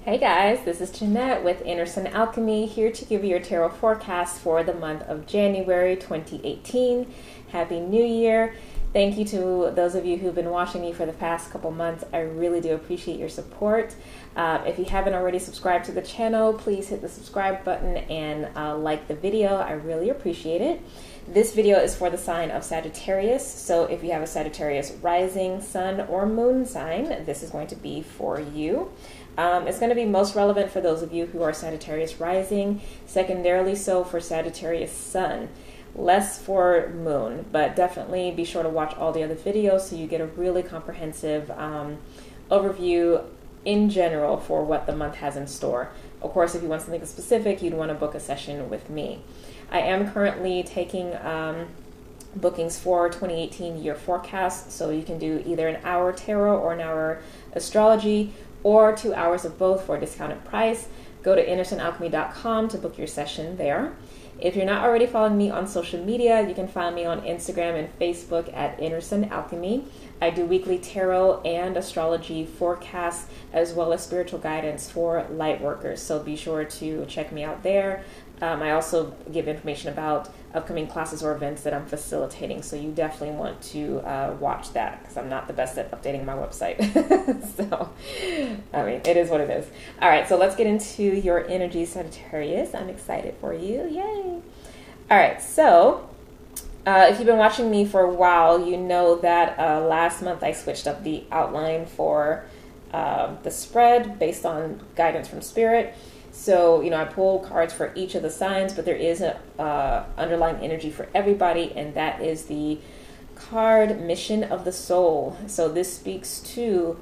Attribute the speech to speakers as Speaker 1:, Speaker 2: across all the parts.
Speaker 1: Hey guys, this is Jynnette with Inner Sun Alchemy, here to give you your tarot forecast for the month of January 2018. Happy New Year. Thank you to those of you who've been watching me for the past couple months. I really do appreciate your support. If you haven't already subscribed to the channel, please hit the subscribe button and like the video. I really appreciate it. This video is for the sign of Sagittarius, so if you have a Sagittarius rising, sun, or moon sign, this is going to be for you. It's going to be most relevant for those of you who are Sagittarius rising, secondarily so for Sagittarius sun, less for moon, but definitely be sure to watch all the other videos so you get a really comprehensive overview in general for what the month has in store. Of course, if you want something specific, you'd want to book a session with me. I am currently taking bookings for 2018 year forecast, so you can do either an hour tarot or an hour astrology, or 2 hours of both for a discounted price. Go to innersunalchemy.com to book your session there. If you're not already following me on social media, you can find me on Instagram and Facebook at Inner Sun Alchemy. I do weekly tarot and astrology forecasts as well as spiritual guidance for Lightworkers, so be sure to check me out there. I also give information about upcoming classes or events that I'm facilitating, so you definitely want to watch that because I'm not the best at updating my website. So, I mean, it is what it is. All right, so let's get into your energy, Sagittarius. I'm excited for you. Yay. All right, so if you've been watching me for a while, you know that last month I switched up the outline for the spread based on guidance from Spirit. So, I pull cards for each of the signs, but there is an underlying energy for everybody, and that is the card Mission of the Soul. So this speaks to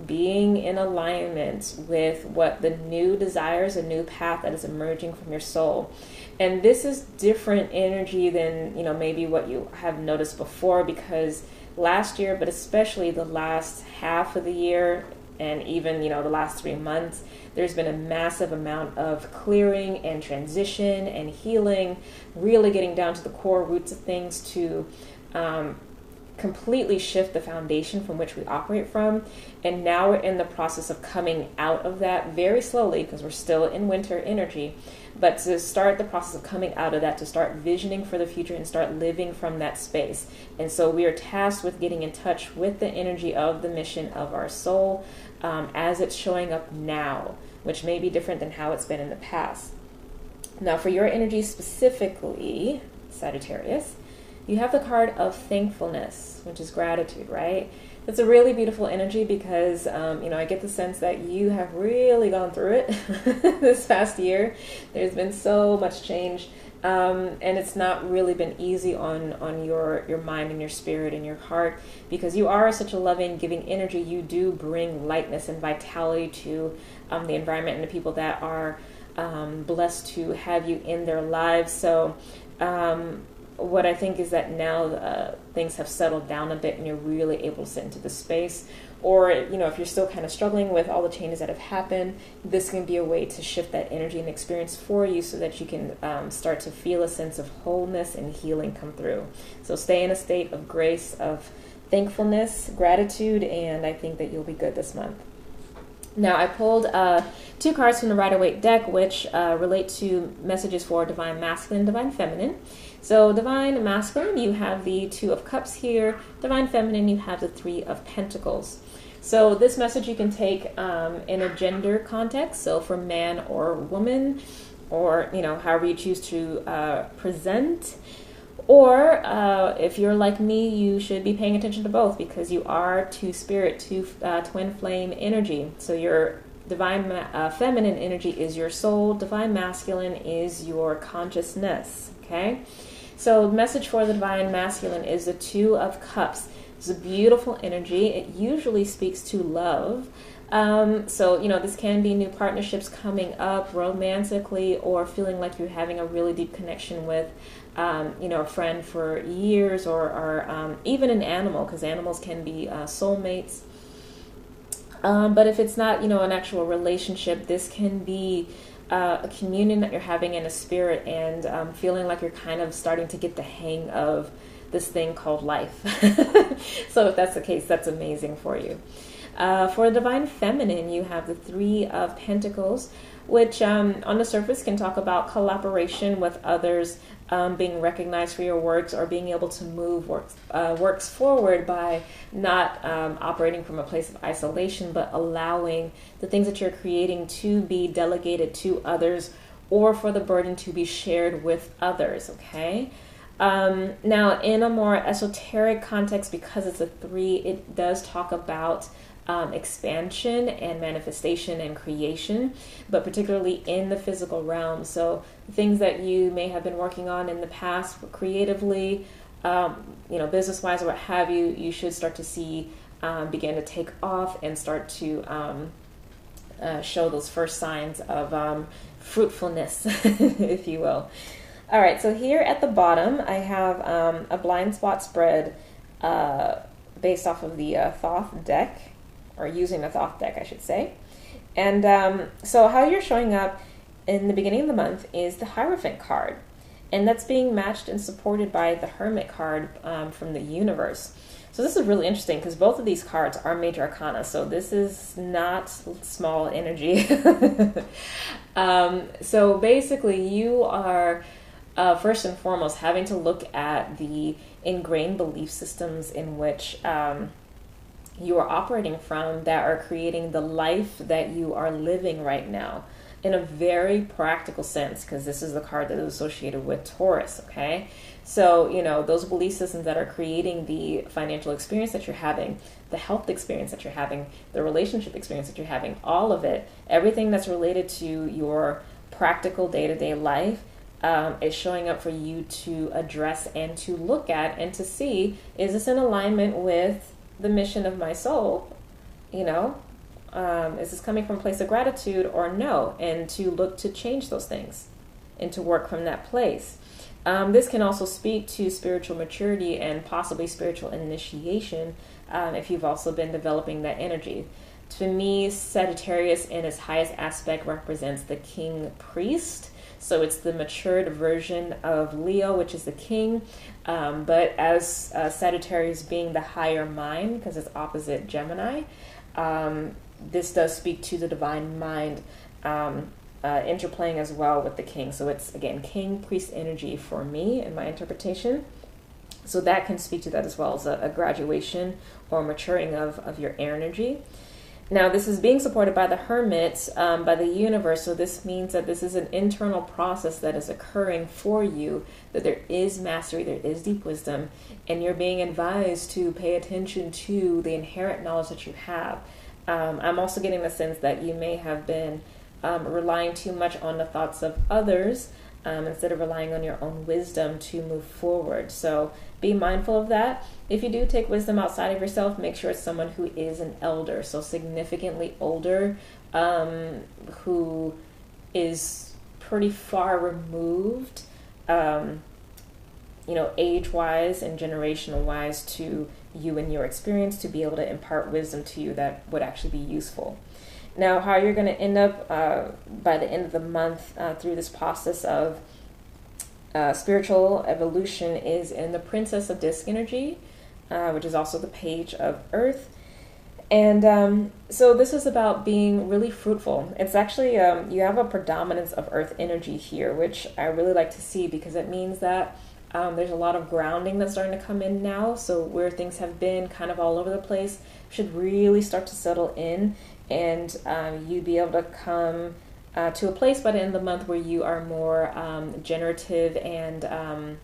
Speaker 1: being in alignment with what the new desires, a new path that is emerging from your soul. And this is different energy than, maybe what you have noticed before, because last year, but especially the last half of the year, and even, the last 3 months, there's been a massive amount of clearing and transition and healing, really getting down to the core roots of things to completely shift the foundation from which we operate from. And now we're in the process of coming out of that very slowly, because we're still in winter energy, but to start the process of coming out of that, to start visioning for the future and start living from that space. And so we are tasked with getting in touch with the energy of the mission of our soul as it's showing up now, which may be different than how it's been in the past. Now, for your energy specifically, Sagittarius, you have the card of thankfulness, which is gratitude, right? It's a really beautiful energy because, I get the sense that you have really gone through it this past year. There's been so much change, and it's not really been easy on your mind and your spirit and your heart, because you are such a loving, giving energy. You do bring lightness and vitality to the environment and the people that are blessed to have you in their lives. So, what I think is that now things have settled down a bit and you're really able to sit into the space. Or, if you're still kind of struggling with all the changes that have happened, this can be a way to shift that energy and experience for you so that you can start to feel a sense of wholeness and healing come through. So stay in a state of grace, of thankfulness, gratitude, and I think that you'll be good this month. Now, I pulled 2 cards from the Rider-Waite deck, which relate to messages for Divine Masculine, Divine Feminine. So Divine Masculine, you have the 2 of Cups here. Divine Feminine, you have the 3 of Pentacles. So this message you can take in a gender context, so for man or woman, or, however you choose to present. Or if you're like me, you should be paying attention to both, because you are 2 spirit, 2 twin flame energy. So your divine feminine energy is your soul. Divine masculine is your consciousness. Okay. So the message for the divine masculine is the 2 of Cups. It's a beautiful energy. It usually speaks to love. So, this can be new partnerships coming up romantically, or feeling like you're having a really deep connection with, a friend for years, or even an animal, because animals can be soulmates. But if it's not, an actual relationship, this can be a communion that you're having in a spirit, and feeling like you're kind of starting to get the hang of this thing called life. So if that's the case, that's amazing for you. For the Divine Feminine, you have the Three of Pentacles, which on the surface can talk about collaboration with others, being recognized for your works, or being able to move works forward by not operating from a place of isolation, but allowing the things that you're creating to be delegated to others, or for the burden to be shared with others, okay? Now, in a more esoteric context, because it's a 3, it does talk about expansion and manifestation and creation, but particularly in the physical realm. So things that you may have been working on in the past creatively, business-wise or what have you, you should start to see begin to take off and start to show those first signs of fruitfulness, if you will. All right, so here at the bottom, I have a blind spot spread based off of the Thoth deck, or using the Thoth deck, I should say. And so how you're showing up in the beginning of the month is the Hierophant card. And that's being matched and supported by the Hermit card from the universe. So this is really interesting because both of these cards are major arcana. So this is not small energy. So basically you are first and foremost having to look at the ingrained belief systems in which you are operating from that are creating the life that you are living right now in a very practical sense, because this is the card that is associated with Taurus, okay? So, those belief systems that are creating the financial experience that you're having, the health experience that you're having, the relationship experience that you're having, all of it, everything that's related to your practical day-to-day life is showing up for you to address and to look at and to see, is this in alignment with the mission of my soul? Is this coming from a place of gratitude or no? And to look to change those things and to work from that place. This can also speak to spiritual maturity and possibly spiritual initiation if you've also been developing that energy. To me, Sagittarius in its highest aspect represents the king priest. So it's the matured version of Leo, which is the king. But as Sagittarius being the higher mind, because it's opposite Gemini, this does speak to the divine mind interplaying as well with the king. So it's, again, king priest energy for me in my interpretation. So that can speak to that as well as a graduation or maturing of your air energy. Now, this is being supported by the Hermit, by the universe. So this means that this is an internal process that is occurring for you, that there is mastery, there is deep wisdom, and you're being advised to pay attention to the inherent knowledge that you have. I'm also getting the sense that you may have been relying too much on the thoughts of others instead of relying on your own wisdom to move forward. So be mindful of that. If you do take wisdom outside of yourself, make sure it's someone who is an elder, so significantly older, who is pretty far removed, age-wise and generational-wise to you and your experience, to be able to impart wisdom to you that would actually be useful. Now, how you're going to end up by the end of the month through this process of spiritual evolution is in the Princess of Disc energy, which is also the Page of Earth. And so this is about being really fruitful. It's actually, you have a predominance of Earth energy here, which I really like to see, because it means that there's a lot of grounding that's starting to come in now. So where things have been kind of all over the place should really start to settle in, and you'd be able to come to a place by the end of the month where you are more generative and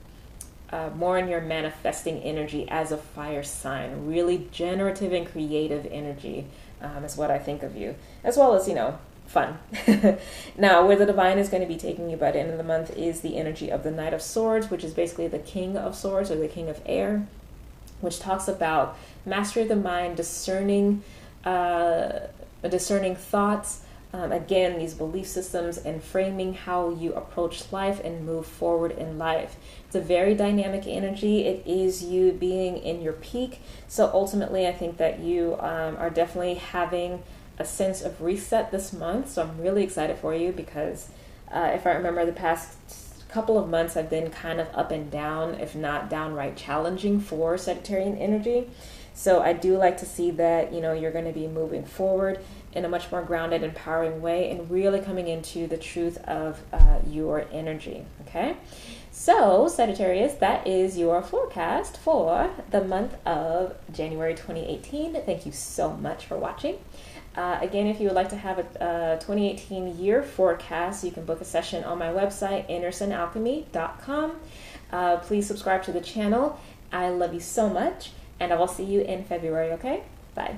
Speaker 1: more in your manifesting energy as a fire sign. Really generative and creative energy is what I think of you, as well as, fun. Now, where the divine is going to be taking you by the end of the month is the energy of the Knight of Swords, which is basically the King of Swords, or the King of Air, which talks about mastery of the mind, discerning thoughts, again, these belief systems, and framing how you approach life and move forward in life. It's a very dynamic energy. It is you being in your peak. So ultimately, I think that you are definitely having a sense of reset this month. So I'm really excited for you, because if I remember, the past couple of months have been kind of up and down, if not downright challenging for Sagittarian energy. So I do like to see that, you're going to be moving forward in a much more grounded, empowering way, and really coming into the truth of your energy. Okay, so Sagittarius, that is your forecast for the month of January 2018. Thank you so much for watching. Again, if you would like to have a 2018 year forecast, you can book a session on my website, innersonalchemy.com. Please subscribe to the channel. I love you so much, and I will see you in February, okay? Bye.